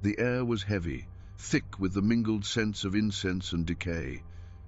The air was heavy, thick with the mingled scents of incense and decay.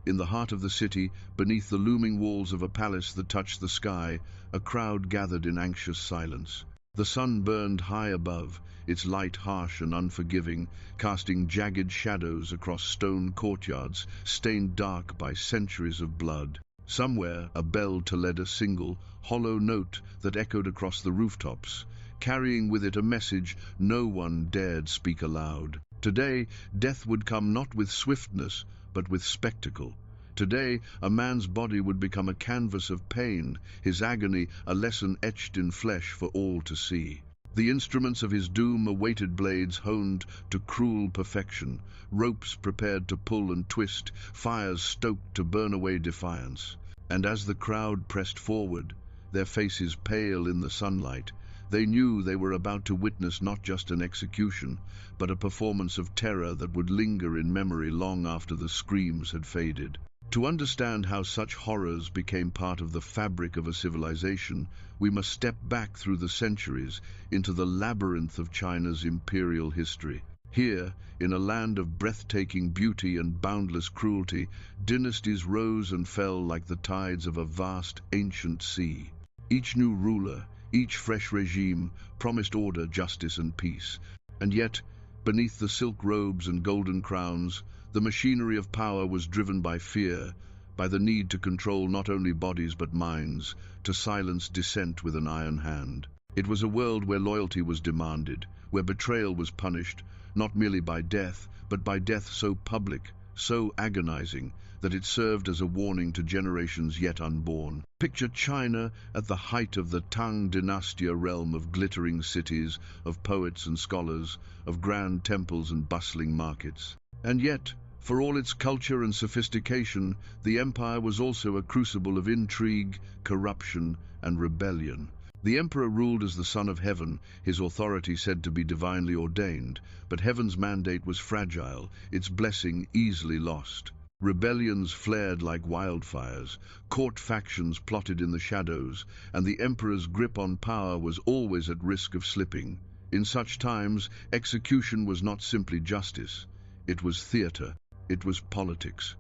In the heart of the city, beneath the looming walls of a palace that touched the sky, a crowd gathered in anxious silence. The sun burned high above, its light harsh and unforgiving, casting jagged shadows across stone courtyards stained dark by centuries of blood. Somewhere, a bell tolled a single, hollow note that echoed across the rooftops, carrying with it a message no one dared speak aloud. Today, death would come not with swiftness, but with spectacle. Today, a man's body would become a canvas of pain, his agony a lesson etched in flesh for all to see. The instruments of his doom awaited blades honed to cruel perfection, ropes prepared to pull and twist, fires stoked to burn away defiance. And as the crowd pressed forward, their faces pale in the sunlight, they knew they were about to witness not just an execution, but a performance of terror that would linger in memory long after the screams had faded. To understand how such horrors became part of the fabric of a civilization, we must step back through the centuries into the labyrinth of China's imperial history. Here, in a land of breathtaking beauty and boundless cruelty, dynasties rose and fell like the tides of a vast, ancient sea. Each new ruler, each fresh regime, promised order, justice, and peace. And yet, beneath the silk robes and golden crowns, the machinery of power was driven by fear, by the need to control not only bodies but minds, to silence dissent with an iron hand. It was a world where loyalty was demanded, where betrayal was punished, not merely by death, but by death so public, so agonizing, that it served as a warning to generations yet unborn. Picture China at the height of the Tang dynasty, a realm of glittering cities, of poets and scholars, of grand temples and bustling markets. And yet, for all its culture and sophistication, the empire was also a crucible of intrigue, corruption, and rebellion. The emperor ruled as the Son of Heaven, his authority said to be divinely ordained, but heaven's mandate was fragile, its blessing easily lost. Rebellions flared like wildfires, court factions plotted in the shadows, and the emperor's grip on power was always at risk of slipping. In such times, execution was not simply justice. It was theater, it was politics,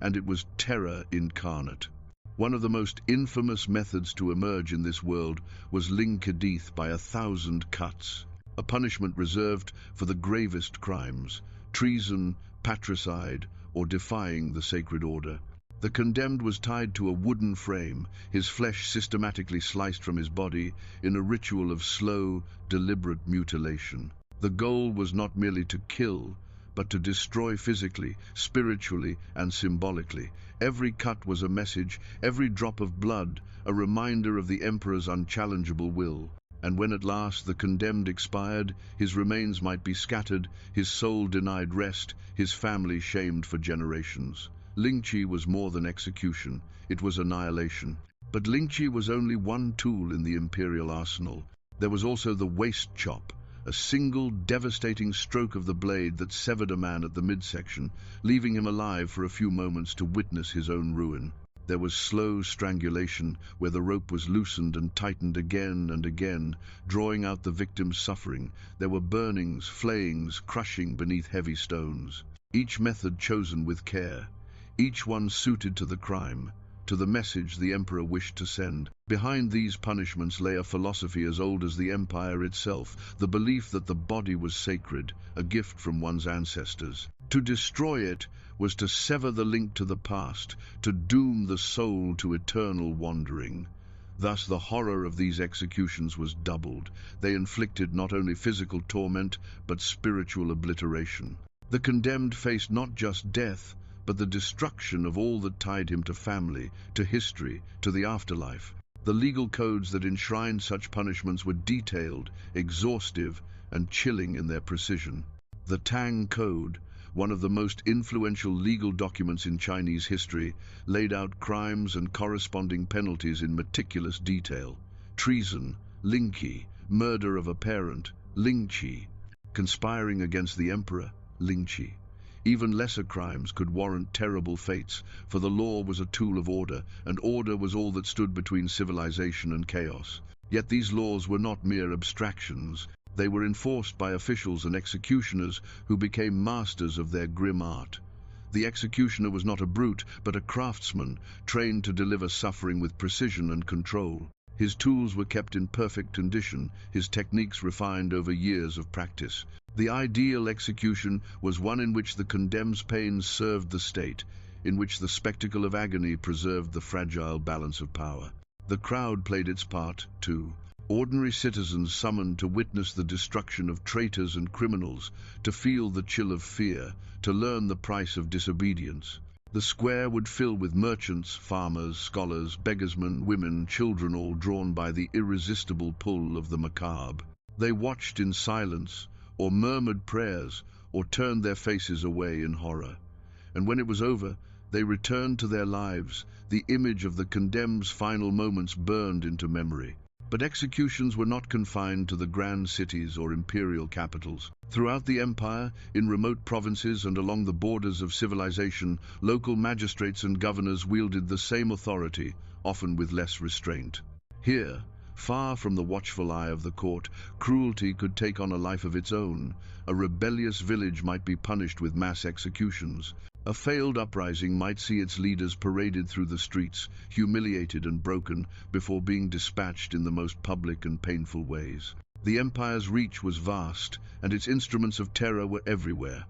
and it was terror incarnate. One of the most infamous methods to emerge in this world was Lingchi by 1,000 cuts, a punishment reserved for the gravest crimes, treason, patricide, or defying the sacred order. The condemned was tied to a wooden frame, his flesh systematically sliced from his body in a ritual of slow, deliberate mutilation. The goal was not merely to kill, but to destroy physically, spiritually, and symbolically. Every cut was a message, every drop of blood a reminder of the emperor's unchallengeable will. And when at last the condemned expired, his remains might be scattered, his soul denied rest, his family shamed for generations. Lingchi was more than execution, it was annihilation. But Lingchi was only one tool in the imperial arsenal. There was also the waist chop, a single devastating stroke of the blade that severed a man at the midsection, leaving him alive for a few moments to witness his own ruin. There was slow strangulation, where the rope was loosened and tightened again and again, drawing out the victim's suffering. There were burnings, flayings, crushing beneath heavy stones. Each method chosen with care, each one suited to the crime, to the message the emperor wished to send. Behind these punishments lay a philosophy as old as the empire itself, the belief that the body was sacred, a gift from one's ancestors. To destroy it was to sever the link to the past, to doom the soul to eternal wandering. Thus the horror of these executions was doubled. They inflicted not only physical torment, but spiritual obliteration. The condemned faced not just death, but the destruction of all that tied him to family, to history, to the afterlife. The legal codes that enshrined such punishments were detailed, exhaustive, and chilling in their precision. The Tang Code, one of the most influential legal documents in Chinese history, laid out crimes and corresponding penalties in meticulous detail. Treason, Lingchi; murder of a parent, Lingchi; conspiring against the emperor, Lingchi. Even lesser crimes could warrant terrible fates, for the law was a tool of order, and order was all that stood between civilization and chaos. Yet these laws were not mere abstractions. They were enforced by officials and executioners who became masters of their grim art. The executioner was not a brute, but a craftsman, trained to deliver suffering with precision and control. His tools were kept in perfect condition, his techniques refined over years of practice. The ideal execution was one in which the condemned's pains served the state, in which the spectacle of agony preserved the fragile balance of power. The crowd played its part, too. Ordinary citizens summoned to witness the destruction of traitors and criminals, to feel the chill of fear, to learn the price of disobedience. The square would fill with merchants, farmers, scholars, beggarsmen, women, children, all drawn by the irresistible pull of the macabre. They watched in silence, or murmured prayers, or turned their faces away in horror. And when it was over, they returned to their lives. The image of the condemned's final moments burned into memory. But executions were not confined to the grand cities or imperial capitals. Throughout the empire, in remote provinces and along the borders of civilization, local magistrates and governors wielded the same authority, often with less restraint. Here, far from the watchful eye of the court, cruelty could take on a life of its own. A rebellious village might be punished with mass executions. A failed uprising might see its leaders paraded through the streets, humiliated and broken, before being dispatched in the most public and painful ways. The empire's reach was vast, and its instruments of terror were everywhere.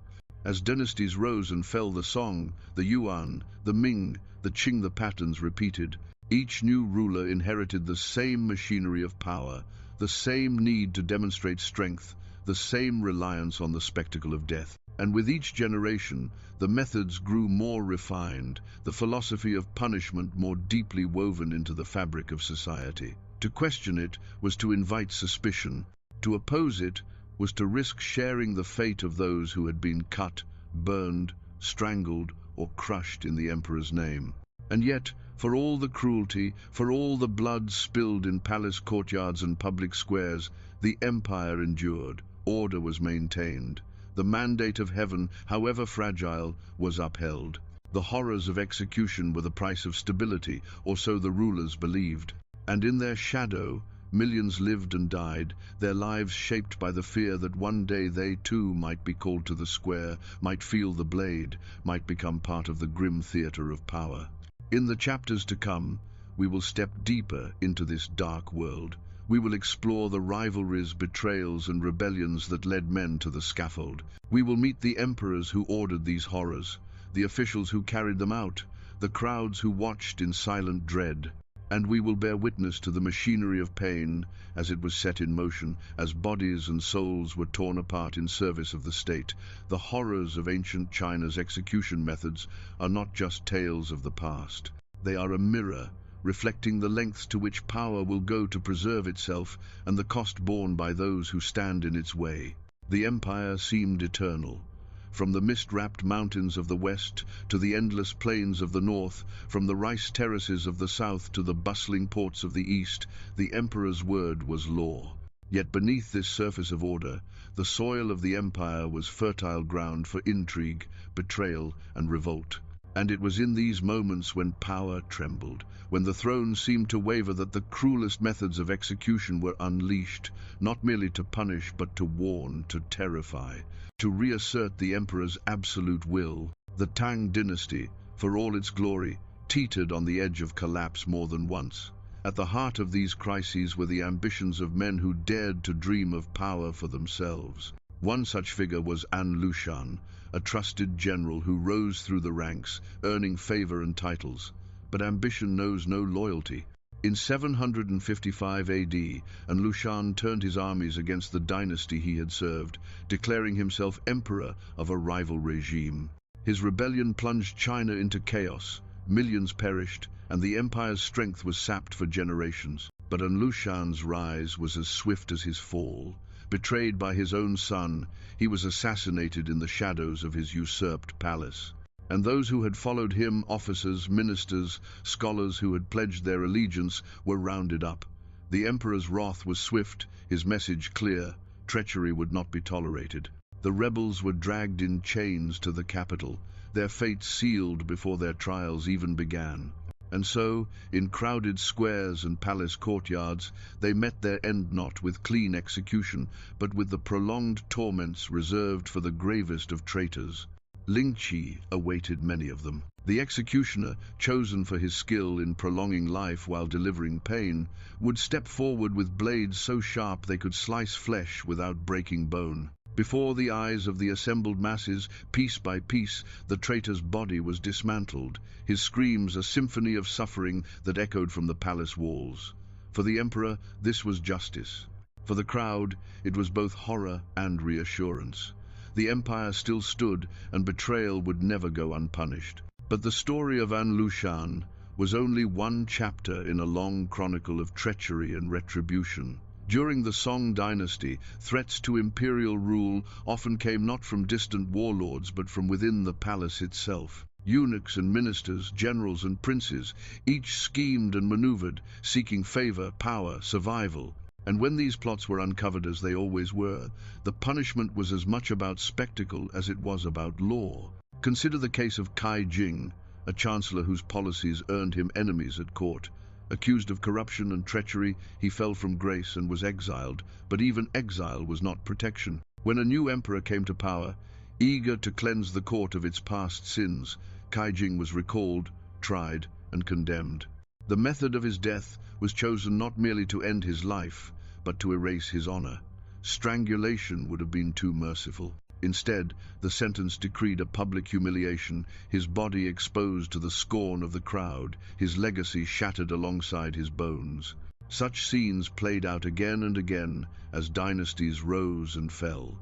As dynasties rose and fell, the Song, the Yuan, the Ming, the Qing, the patterns repeated. Each new ruler inherited the same machinery of power, the same need to demonstrate strength, the same reliance on the spectacle of death. And with each generation, the methods grew more refined, the philosophy of punishment more deeply woven into the fabric of society. To question it was to invite suspicion. To oppose it was to risk sharing the fate of those who had been cut, burned, strangled, or crushed in the emperor's name. And yet, for all the cruelty, for all the blood spilled in palace courtyards and public squares, the empire endured. Order was maintained. The mandate of heaven, however fragile, was upheld. The horrors of execution were the price of stability, or so the rulers believed. And in their shadow, millions lived and died, their lives shaped by the fear that one day they too might be called to the square, might feel the blade, might become part of the grim theater of power. In the chapters to come, we will step deeper into this dark world. We will explore the rivalries, betrayals, and rebellions that led men to the scaffold. We will meet the emperors who ordered these horrors, the officials who carried them out, the crowds who watched in silent dread. And we will bear witness to the machinery of pain as it was set in motion, as bodies and souls were torn apart in service of the state. The horrors of ancient China's execution methods are not just tales of the past. They are a mirror, reflecting the lengths to which power will go to preserve itself and the cost borne by those who stand in its way. The empire seemed eternal. From the mist-wrapped mountains of the west to the endless plains of the north, from the rice terraces of the south to the bustling ports of the east, the emperor's word was law. Yet beneath this surface of order, the soil of the empire was fertile ground for intrigue, betrayal, and revolt. And it was in these moments when power trembled, when the throne seemed to waver, that the cruelest methods of execution were unleashed, not merely to punish but to warn, to terrify, to reassert the emperor's absolute will. The Tang dynasty, for all its glory, teetered on the edge of collapse more than once. At the heart of these crises were the ambitions of men who dared to dream of power for themselves. One such figure was An Lushan, a trusted general who rose through the ranks, earning favor and titles. But ambition knows no loyalty. In 755 AD, An Lushan turned his armies against the dynasty he had served, declaring himself emperor of a rival regime. His rebellion plunged China into chaos. Millions perished, and the empire's strength was sapped for generations. But An Lushan's rise was as swift as his fall. Betrayed by his own son, he was assassinated in the shadows of his usurped palace. And those who had followed him, officers, ministers, scholars who had pledged their allegiance, were rounded up. The emperor's wrath was swift, his message clear: treachery would not be tolerated. The rebels were dragged in chains to the capital, their fate sealed before their trials even began. And so, in crowded squares and palace courtyards, they met their end not with clean execution, but with the prolonged torments reserved for the gravest of traitors. Lingchi awaited many of them. The executioner, chosen for his skill in prolonging life while delivering pain, would step forward with blades so sharp they could slice flesh without breaking bone. Before the eyes of the assembled masses, piece by piece, the traitor's body was dismantled, his screams a symphony of suffering that echoed from the palace walls. For the emperor, this was justice. For the crowd, it was both horror and reassurance. The empire still stood, and betrayal would never go unpunished. But the story of An Lushan was only one chapter in a long chronicle of treachery and retribution. During the Song dynasty, threats to imperial rule often came not from distant warlords but from within the palace itself. Eunuchs and ministers, generals and princes, each schemed and maneuvered, seeking favor, power, survival. And when these plots were uncovered, as they always were, the punishment was as much about spectacle as it was about law. Consider the case of Kai Jing, a chancellor whose policies earned him enemies at court. Accused of corruption and treachery, he fell from grace and was exiled, but even exile was not protection. When a new emperor came to power, eager to cleanse the court of its past sins, Kai Jing was recalled, tried, and condemned. The method of his death was chosen not merely to end his life, but to erase his honor. Strangulation would have been too merciful. Instead, the sentence decreed a public humiliation, his body exposed to the scorn of the crowd, his legacy shattered alongside his bones. Such scenes played out again and again as dynasties rose and fell.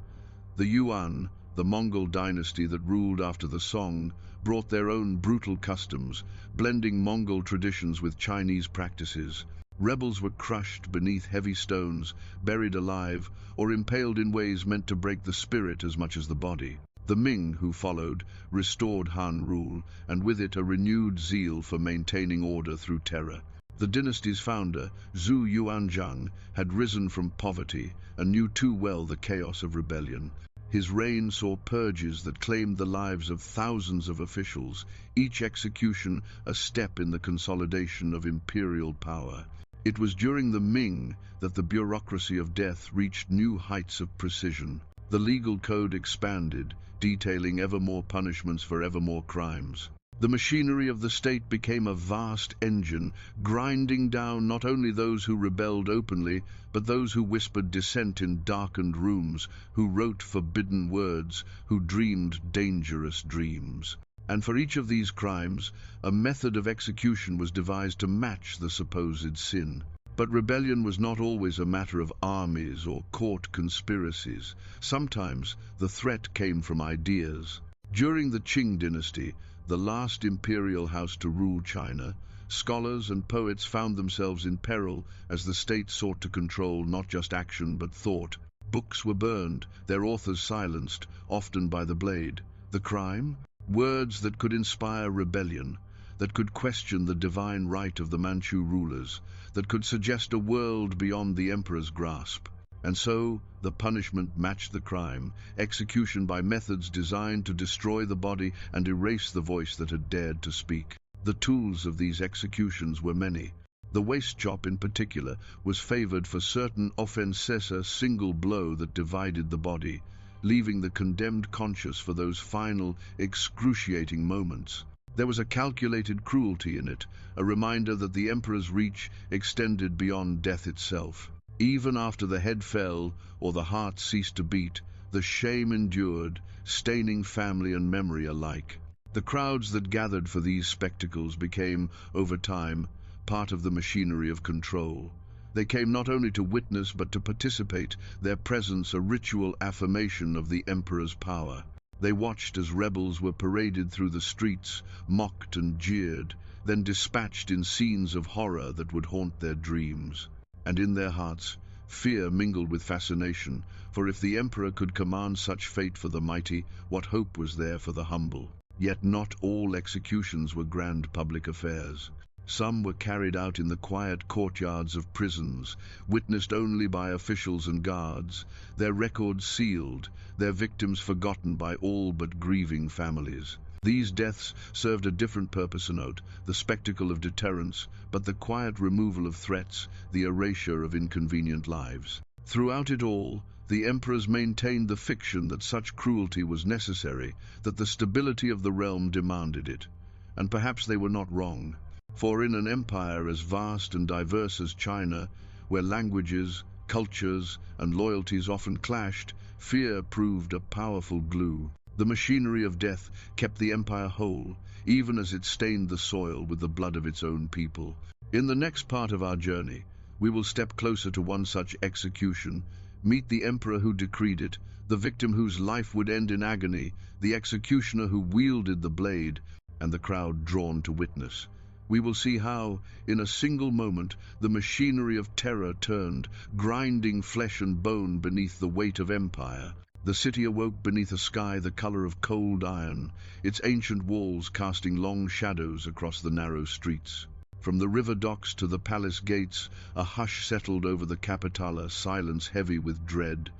The Yuan, the Mongol dynasty that ruled after the Song, brought their own brutal customs, blending Mongol traditions with Chinese practices. Rebels were crushed beneath heavy stones, buried alive, or impaled in ways meant to break the spirit as much as the body. The Ming, who followed, restored Han rule, and with it a renewed zeal for maintaining order through terror. The dynasty's founder, Zhu Yuanzhang, had risen from poverty and knew too well the chaos of rebellion. His reign saw purges that claimed the lives of thousands of officials, each execution a step in the consolidation of imperial power. It was during the Ming that the bureaucracy of death reached new heights of precision. The legal code expanded, detailing ever more punishments for ever more crimes. The machinery of the state became a vast engine, grinding down not only those who rebelled openly, but those who whispered dissent in darkened rooms, who wrote forbidden words, who dreamed dangerous dreams. And for each of these crimes, a method of execution was devised to match the supposed sin. But rebellion was not always a matter of armies or court conspiracies. Sometimes the threat came from ideas. During the Qing dynasty, the last imperial house to rule China, scholars and poets found themselves in peril as the state sought to control not just action but thought. Books were burned, their authors silenced, often by the blade. The crime? Words that could inspire rebellion, that could question the divine right of the Manchu rulers, that could suggest a world beyond the emperor's grasp. And so, the punishment matched the crime, execution by methods designed to destroy the body and erase the voice that had dared to speak. The tools of these executions were many. The waist chop in particular was favored for certain offenses, a single blow that divided the body, leaving the condemned conscious for those final, excruciating moments. There was a calculated cruelty in it, a reminder that the emperor's reach extended beyond death itself. Even after the head fell or the heart ceased to beat, the shame endured, staining family and memory alike. The crowds that gathered for these spectacles became, over time, part of the machinery of control. They came not only to witness but to participate, their presence a ritual affirmation of the emperor's power. They watched as rebels were paraded through the streets, mocked and jeered, then dispatched in scenes of horror that would haunt their dreams. And in their hearts, fear mingled with fascination, for if the emperor could command such fate for the mighty, what hope was there for the humble? Yet not all executions were grand public affairs. Some were carried out in the quiet courtyards of prisons, witnessed only by officials and guards, their records sealed, their victims forgotten by all but grieving families. These deaths served a different purpose, the spectacle of deterrence, but the quiet removal of threats, the erasure of inconvenient lives. Throughout it all, the emperors maintained the fiction that such cruelty was necessary, that the stability of the realm demanded it. And perhaps they were not wrong. For in an empire as vast and diverse as China, where languages, cultures, and loyalties often clashed, fear proved a powerful glue. The machinery of death kept the empire whole, even as it stained the soil with the blood of its own people. In the next part of our journey, we will step closer to one such execution, meet the emperor who decreed it, the victim whose life would end in agony, the executioner who wielded the blade, and the crowd drawn to witness. We will see how, in a single moment, the machinery of terror turned, grinding flesh and bone beneath the weight of empire. The city awoke beneath a sky the color of cold iron, its ancient walls casting long shadows across the narrow streets. From the river docks to the palace gates, a hush settled over the Capitala, silence heavy with dread.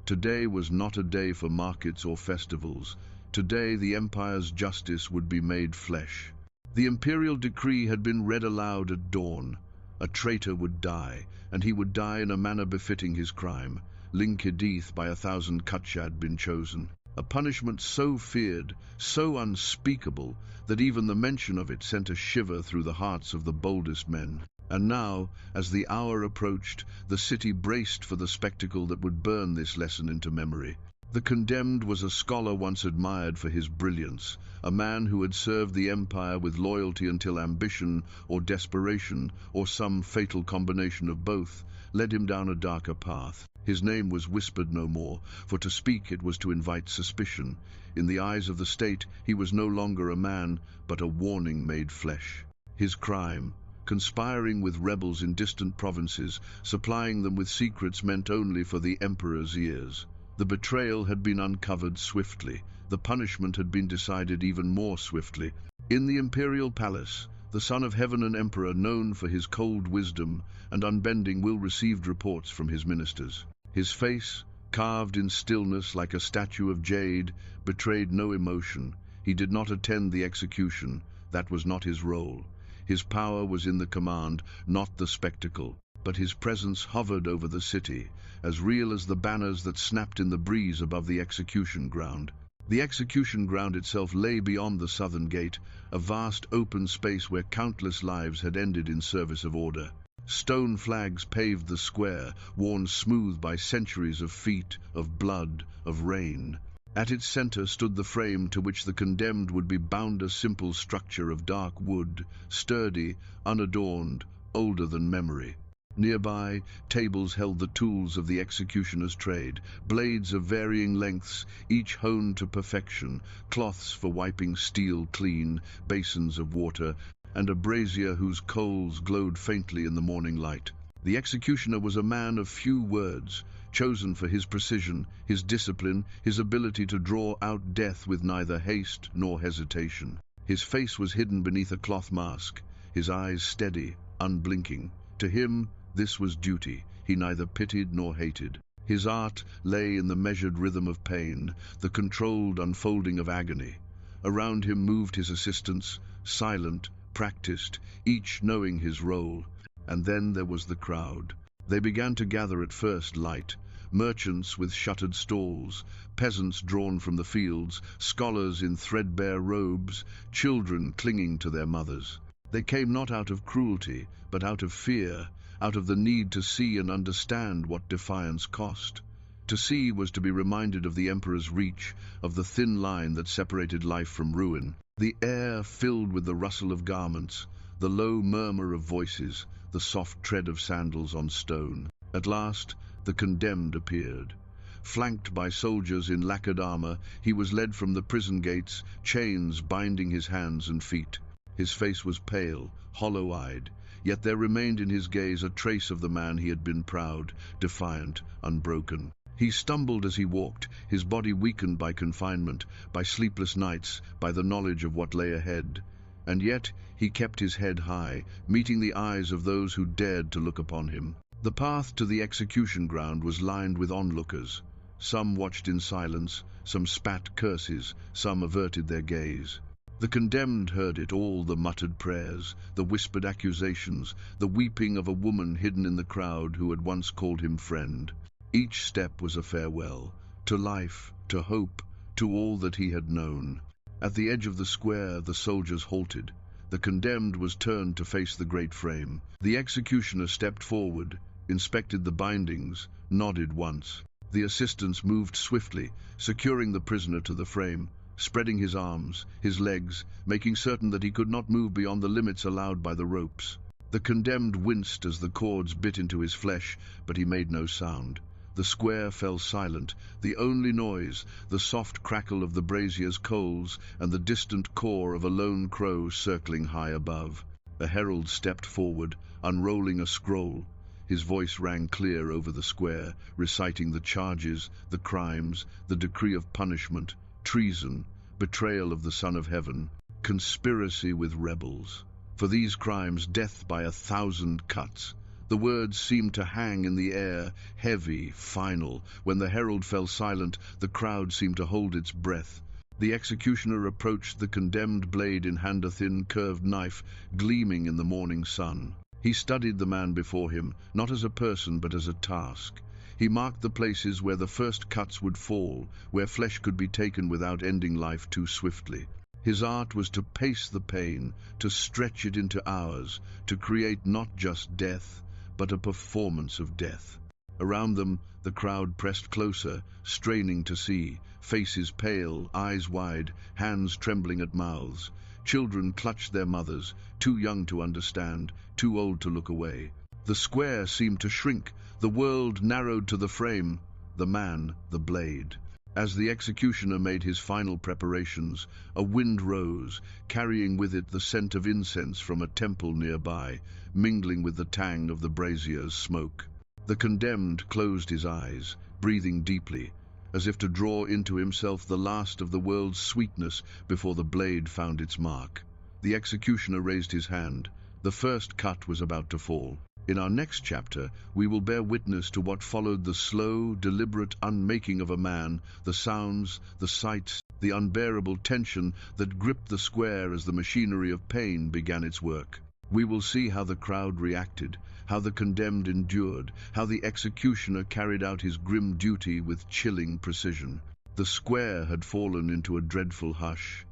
Today was not a day for markets or festivals. Today the empire's justice would be made flesh. The imperial decree had been read aloud at dawn. A traitor would die, and he would die in a manner befitting his crime. Lingchi by 1,000 cuts had been chosen. A punishment so feared, so unspeakable, that even the mention of it sent a shiver through the hearts of the boldest men. And now, as the hour approached, the city braced for the spectacle that would burn this lesson into memory. The condemned was a scholar once admired for his brilliance, a man who had served the empire with loyalty until ambition or desperation, or some fatal combination of both, led him down a darker path. His name was whispered no more, for to speak it was to invite suspicion. In the eyes of the state, he was no longer a man, but a warning made flesh. His crime, conspiring with rebels in distant provinces, supplying them with secrets meant only for the emperor's ears. The betrayal had been uncovered swiftly. The punishment had been decided even more swiftly. In the imperial palace, the son of heaven and emperor, known for his cold wisdom and unbending will, received reports from his ministers. His face, carved in stillness like a statue of jade, betrayed no emotion. He did not attend the execution. That was not his role. His power was in the command, not the spectacle. But his presence hovered over the city, as real as the banners that snapped in the breeze above the execution ground. The execution ground itself lay beyond the southern gate, a vast open space where countless lives had ended in service of order. Stone flags paved the square, worn smooth by centuries of feet, of blood, of rain. At its center stood the frame to which the condemned would be bound, a simple structure of dark wood, sturdy, unadorned, older than memory. Nearby, tables held the tools of the executioner's trade, blades of varying lengths, each honed to perfection, cloths for wiping steel clean, basins of water, and a brazier whose coals glowed faintly in the morning light. The executioner was a man of few words, chosen for his precision, his discipline, his ability to draw out death with neither haste nor hesitation. His face was hidden beneath a cloth mask, his eyes steady, unblinking. To him, this was duty. He neither pitied nor hated. His art lay in the measured rhythm of pain, the controlled unfolding of agony. Around him moved his assistants, silent, practiced, each knowing his role. And then there was the crowd. They began to gather at first light. Merchants with shuttered stalls, peasants drawn from the fields, scholars in threadbare robes, children clinging to their mothers. They came not out of cruelty, but out of fear, out of the need to see and understand what defiance cost. To see was to be reminded of the emperor's reach, of the thin line that separated life from ruin. The air filled with the rustle of garments, the low murmur of voices, the soft tread of sandals on stone. At last, the condemned appeared. Flanked by soldiers in lacquered armor, he was led from the prison gates, chains binding his hands and feet. His face was pale, hollow-eyed, yet there remained in his gaze a trace of the man he had been, proud, defiant, unbroken. He stumbled as he walked, his body weakened by confinement, by sleepless nights, by the knowledge of what lay ahead. And yet he kept his head high, meeting the eyes of those who dared to look upon him. The path to the execution ground was lined with onlookers. Some watched in silence, some spat curses, some averted their gaze. The condemned heard it all, the muttered prayers, the whispered accusations, the weeping of a woman hidden in the crowd who had once called him friend. Each step was a farewell, to life, to hope, to all that he had known. At the edge of the square, the soldiers halted. The condemned was turned to face the great frame. The executioner stepped forward, inspected the bindings, nodded once. The assistants moved swiftly, securing the prisoner to the frame, spreading his arms, his legs, making certain that he could not move beyond the limits allowed by the ropes. The condemned winced as the cords bit into his flesh, but he made no sound. The square fell silent, the only noise, the soft crackle of the brazier's coals and the distant caw of a lone crow circling high above. A herald stepped forward, unrolling a scroll. His voice rang clear over the square, reciting the charges, the crimes, the decree of punishment, treason, betrayal of the Son of Heaven, conspiracy with rebels. For these crimes, death by 1,000 cuts. The words seemed to hang in the air, heavy, final. When the herald fell silent, the crowd seemed to hold its breath. The executioner approached the condemned blade in hand, a thin, curved knife gleaming in the morning sun. He studied the man before him, not as a person but as a task. He marked the places where the first cuts would fall, where flesh could be taken without ending life too swiftly. His art was to pace the pain, to stretch it into hours, to create not just death, but a performance of death. Around them, the crowd pressed closer, straining to see, faces pale, eyes wide, hands trembling at mouths. Children clutched their mothers, too young to understand, too old to look away. The square seemed to shrink, the world narrowed to the frame, the man, the blade. As the executioner made his final preparations, a wind rose, carrying with it the scent of incense from a temple nearby, mingling with the tang of the brazier's smoke. The condemned closed his eyes, breathing deeply, as if to draw into himself the last of the world's sweetness before the blade found its mark. The executioner raised his hand. The first cut was about to fall. In our next chapter, we will bear witness to what followed, the slow, deliberate unmaking of a man, the sounds, the sights, the unbearable tension that gripped the square as the machinery of pain began its work. We will see how the crowd reacted, how the condemned endured, how the executioner carried out his grim duty with chilling precision. The square had fallen into a dreadful hush.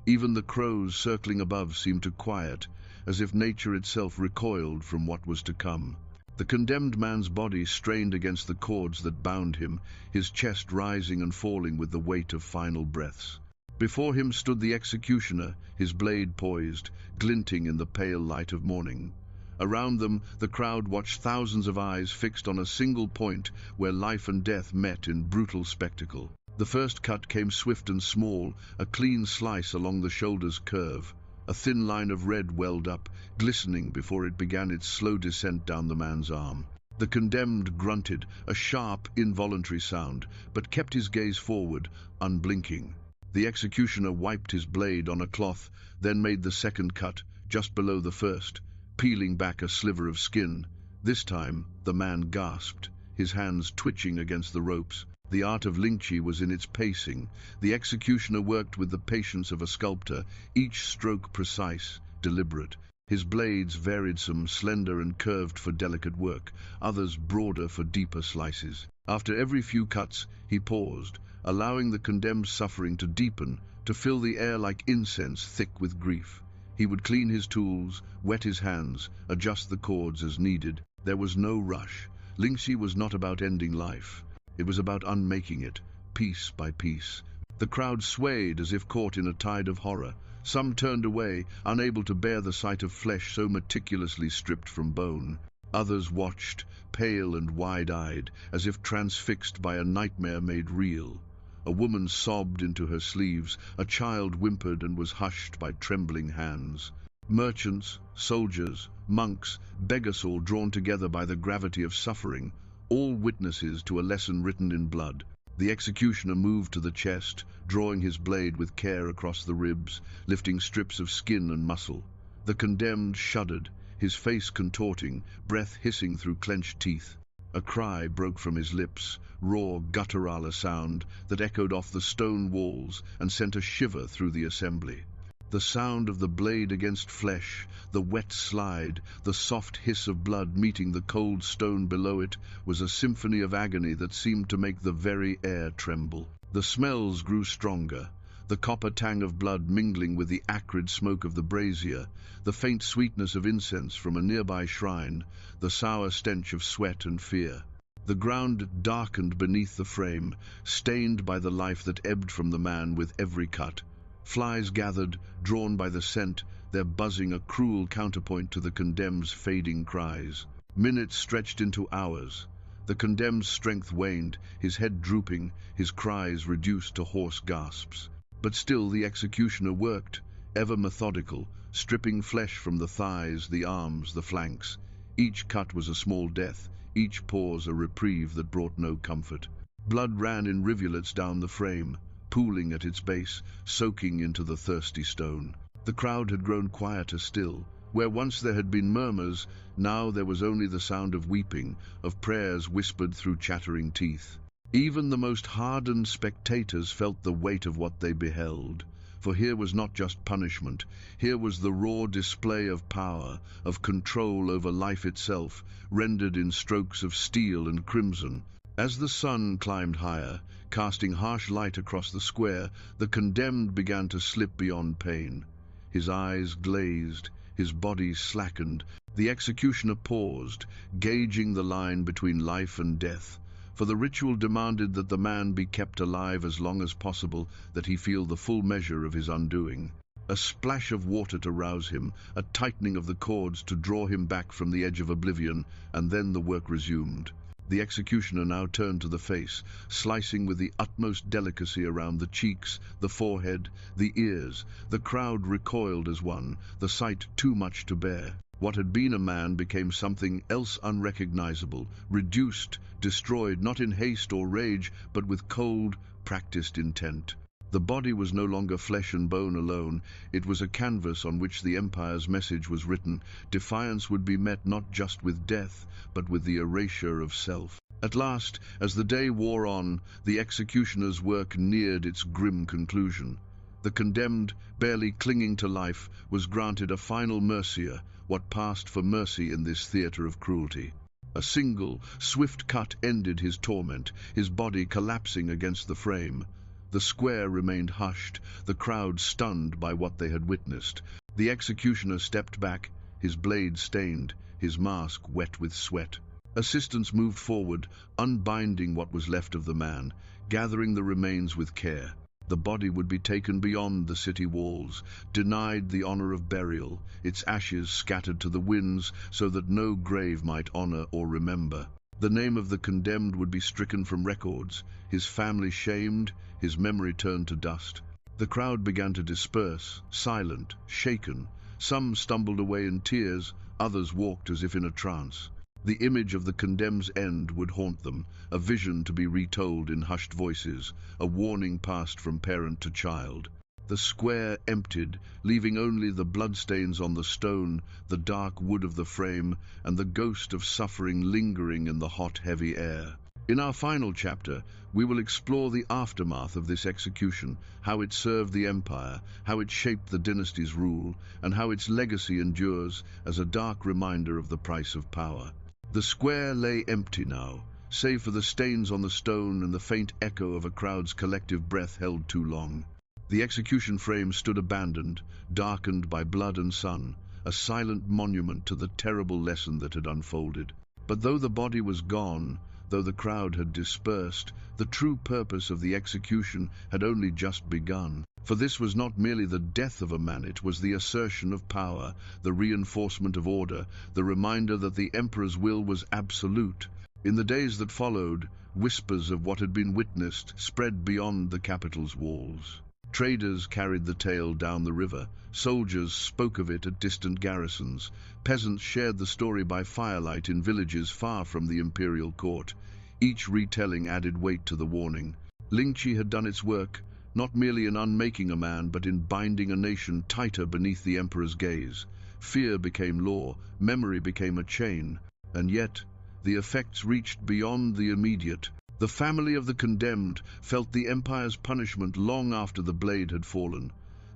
Even the crows circling above seemed to quiet, as if nature itself recoiled from what was to come. The condemned man's body strained against the cords that bound him, his chest rising and falling with the weight of final breaths. Before him stood the executioner, his blade poised, glinting in the pale light of morning. Around them, the crowd watched, thousands of eyes fixed on a single point where life and death met in brutal spectacle. The first cut came swift and small, a clean slice along the shoulder's curve. A thin line of red welled up, glistening before it began its slow descent down the man's arm. The condemned grunted, a sharp, involuntary sound, but kept his gaze forward, unblinking. The executioner wiped his blade on a cloth, then made the second cut, just below the first, peeling back a sliver of skin. This time, the man gasped, his hands twitching against the ropes. The art of Lingchi was in its pacing. The executioner worked with the patience of a sculptor, each stroke precise, deliberate. His blades varied, some slender and curved for delicate work, others broader for deeper slices. After every few cuts, he paused, allowing the condemned suffering to deepen, to fill the air like incense thick with grief. He would clean his tools, wet his hands, adjust the cords as needed. There was no rush. Lingchi was not about ending life. It was about unmaking it, piece by piece. The crowd swayed as if caught in a tide of horror. Some turned away, unable to bear the sight of flesh so meticulously stripped from bone. Others watched, pale and wide-eyed, as if transfixed by a nightmare made real. A woman sobbed into her sleeves, a child whimpered and was hushed by trembling hands. Merchants, soldiers, monks, beggars, all drawn together by the gravity of suffering, all witnesses to a lesson written in blood. The executioner moved to the chest, drawing his blade with care across the ribs, lifting strips of skin and muscle. The condemned shuddered, his face contorting, breath hissing through clenched teeth. A cry broke from his lips, raw, guttural a sound that echoed off the stone walls and sent a shiver through the assembly. The sound of the blade against flesh, the wet slide, the soft hiss of blood meeting the cold stone below it, was a symphony of agony that seemed to make the very air tremble. The smells grew stronger, the copper tang of blood mingling with the acrid smoke of the brazier, the faint sweetness of incense from a nearby shrine, the sour stench of sweat and fear. The ground darkened beneath the frame, stained by the life that ebbed from the man with every cut. Flies gathered, drawn by the scent, their buzzing a cruel counterpoint to the condemned's fading cries. Minutes stretched into hours. The condemned's strength waned, his head drooping, his cries reduced to hoarse gasps. But still the executioner worked, ever methodical, stripping flesh from the thighs, the arms, the flanks. Each cut was a small death, each pause a reprieve that brought no comfort. Blood ran in rivulets down the frame, pooling at its base, soaking into the thirsty stone. The crowd had grown quieter still. Where once there had been murmurs, now there was only the sound of weeping, of prayers whispered through chattering teeth. Even the most hardened spectators felt the weight of what they beheld. For here was not just punishment, here was the raw display of power, of control over life itself, rendered in strokes of steel and crimson. As the sun climbed higher, casting harsh light across the square, the condemned began to slip beyond pain. His eyes glazed, his body slackened. The executioner paused, gauging the line between life and death. For the ritual demanded that the man be kept alive as long as possible, that he feel the full measure of his undoing. A splash of water to rouse him, a tightening of the cords to draw him back from the edge of oblivion, and then the work resumed. The executioner now turned to the face, slicing with the utmost delicacy around the cheeks, the forehead, the ears. The crowd recoiled as one, the sight too much to bear. What had been a man became something else unrecognizable, reduced, destroyed not in haste or rage, but with cold, practiced intent. The body was no longer flesh and bone alone. It was a canvas on which the Empire's message was written. Defiance would be met not just with death, but with the erasure of self. At last, as the day wore on, the executioner's work neared its grim conclusion. The condemned, barely clinging to life, was granted a final mercia, what passed for mercy in this theatre of cruelty. A single, swift cut ended his torment, his body collapsing against the frame. The square remained hushed, the crowd stunned by what they had witnessed. The executioner stepped back, his blade stained, his mask wet with sweat. Assistants moved forward, unbinding what was left of the man, gathering the remains with care. The body would be taken beyond the city walls, denied the honor of burial, its ashes scattered to the winds so that no grave might honor or remember. The name of the condemned would be stricken from records, his family shamed, his memory turned to dust. The crowd began to disperse, silent, shaken. Some stumbled away in tears, others walked as if in a trance. The image of the condemned's end would haunt them, a vision to be retold in hushed voices, a warning passed from parent to child. The square emptied, leaving only the bloodstains on the stone, the dark wood of the frame, and the ghost of suffering lingering in the hot, heavy air. In our final chapter, we will explore the aftermath of this execution, how it served the Empire, how it shaped the dynasty's rule, and how its legacy endures as a dark reminder of the price of power. The square lay empty now, save for the stains on the stone and the faint echo of a crowd's collective breath held too long. The execution frame stood abandoned, darkened by blood and sun, a silent monument to the terrible lesson that had unfolded. But though the body was gone, though the crowd had dispersed, the true purpose of the execution had only just begun. For this was not merely the death of a man, it was the assertion of power, the reinforcement of order, the reminder that the Emperor's will was absolute. In the days that followed, whispers of what had been witnessed spread beyond the capital's walls. Traders carried the tale down the river, soldiers spoke of it at distant garrisons, peasants shared the story by firelight in villages far from the imperial court. Each retelling added weight to the warning. Lingchi had done its work, not merely in unmaking a man, but in binding a nation tighter beneath the emperor's gaze. Fear became law, memory became a chain, and yet the effects reached beyond the immediate. The family of the condemned felt the empire's punishment long after the blade had fallen.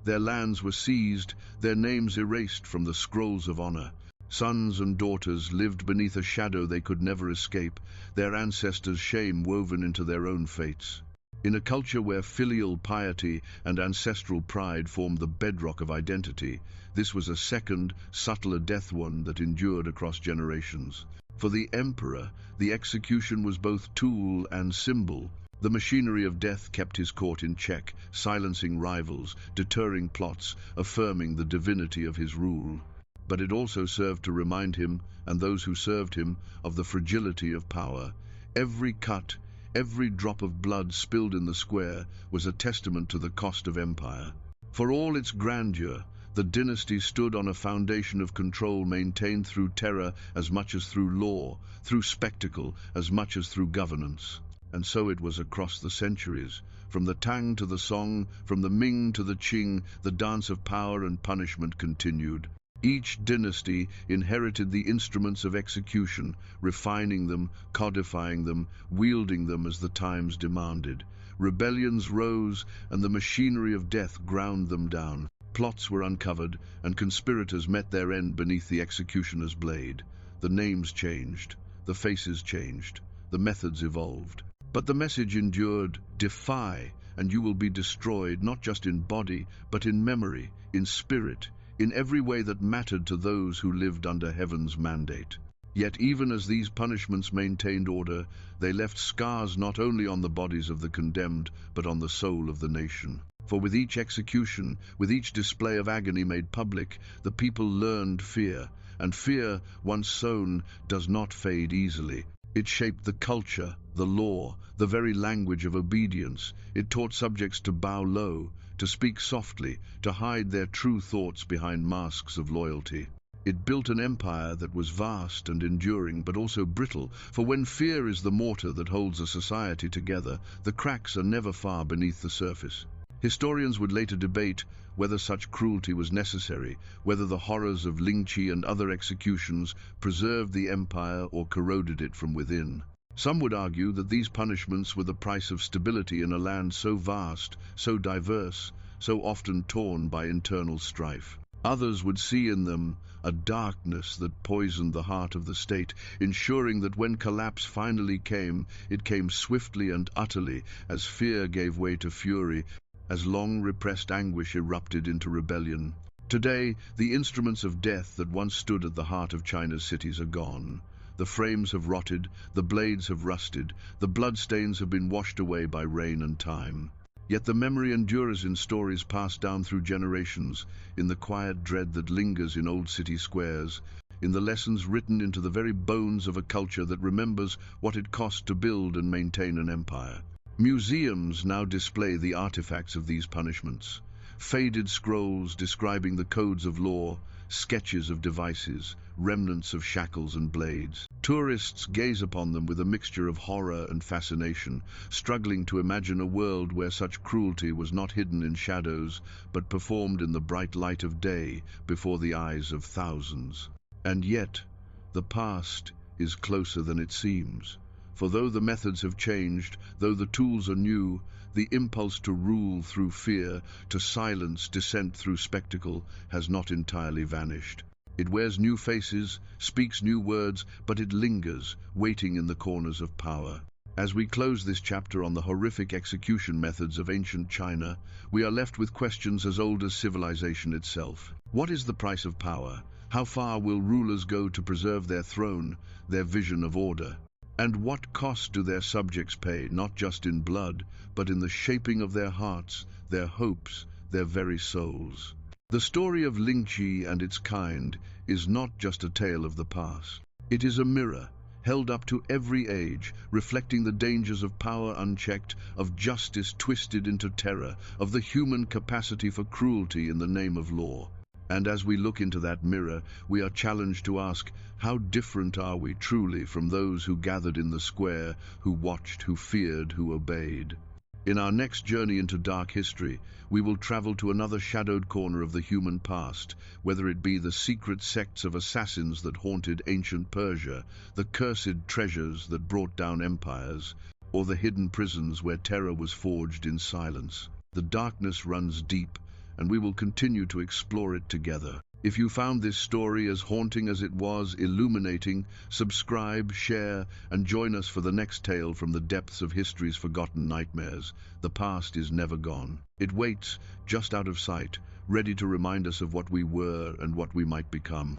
Their lands were seized, their names erased from the scrolls of honor. Sons and daughters lived beneath a shadow they could never escape, their ancestors' shame woven into their own fates. In a culture where filial piety and ancestral pride formed the bedrock of identity, this was a second, subtler death wound that endured across generations. For the emperor, the execution was both tool and symbol. The machinery of death kept his court in check, silencing rivals, deterring plots, affirming the divinity of his rule. But it also served to remind him, and those who served him, of the fragility of power. Every cut, every drop of blood spilled in the square was a testament to the cost of empire. For all its grandeur, the dynasty stood on a foundation of control maintained through terror as much as through law, through spectacle as much as through governance. And so it was across the centuries. From the Tang to the Song, from the Ming to the Qing, the dance of power and punishment continued. Each dynasty inherited the instruments of execution, refining them, codifying them, wielding them as the times demanded. Rebellions rose, and the machinery of death ground them down. Plots were uncovered, and conspirators met their end beneath the executioner's blade. The names changed, the faces changed, the methods evolved. But the message endured: defy, and you will be destroyed, not just in body, but in memory, in spirit, in every way that mattered to those who lived under heaven's mandate. Yet even as these punishments maintained order, they left scars not only on the bodies of the condemned, but on the soul of the nation. For with each execution, with each display of agony made public, the people learned fear, and fear, once sown, does not fade easily. It shaped the culture, the law, the very language of obedience. It taught subjects to bow low, to speak softly, to hide their true thoughts behind masks of loyalty. It built an empire that was vast and enduring, but also brittle, for when fear is the mortar that holds a society together, the cracks are never far beneath the surface. Historians would later debate whether such cruelty was necessary, whether the horrors of Lingchi and other executions preserved the empire or corroded it from within. Some would argue that these punishments were the price of stability in a land so vast, so diverse, so often torn by internal strife. Others would see in them a darkness that poisoned the heart of the state, ensuring that when collapse finally came, it came swiftly and utterly, as fear gave way to fury, as long-repressed anguish erupted into rebellion. Today, the instruments of death that once stood at the heart of China's cities are gone. The frames have rotted, the blades have rusted, the bloodstains have been washed away by rain and time. Yet the memory endures in stories passed down through generations, in the quiet dread that lingers in old city squares, in the lessons written into the very bones of a culture that remembers what it cost to build and maintain an empire. Museums now display the artifacts of these punishments. Faded scrolls describing the codes of law, sketches of devices, remnants of shackles and blades. Tourists gaze upon them with a mixture of horror and fascination, struggling to imagine a world where such cruelty was not hidden in shadows, but performed in the bright light of day before the eyes of thousands. And yet, the past is closer than it seems. For though the methods have changed, though the tools are new, the impulse to rule through fear, to silence dissent through spectacle, has not entirely vanished. It wears new faces, speaks new words, but it lingers, waiting in the corners of power. As we close this chapter on the horrific execution methods of ancient China, we are left with questions as old as civilization itself. What is the price of power? How far will rulers go to preserve their throne, their vision of order? And what cost do their subjects pay, not just in blood, but in the shaping of their hearts, their hopes, their very souls? The story of Lingchi and its kind is not just a tale of the past. It is a mirror, held up to every age, reflecting the dangers of power unchecked, of justice twisted into terror, of the human capacity for cruelty in the name of law. And as we look into that mirror, we are challenged to ask, how different are we truly from those who gathered in the square, who watched, who feared, who obeyed? In our next journey into dark history, we will travel to another shadowed corner of the human past, whether it be the secret sects of assassins that haunted ancient Persia, the cursed treasures that brought down empires, or the hidden prisons where terror was forged in silence. The darkness runs deep, and we will continue to explore it together. If you found this story as haunting as it was illuminating, subscribe, share, and join us for the next tale from the depths of history's forgotten nightmares. The past is never gone. It waits, just out of sight, ready to remind us of what we were and what we might become.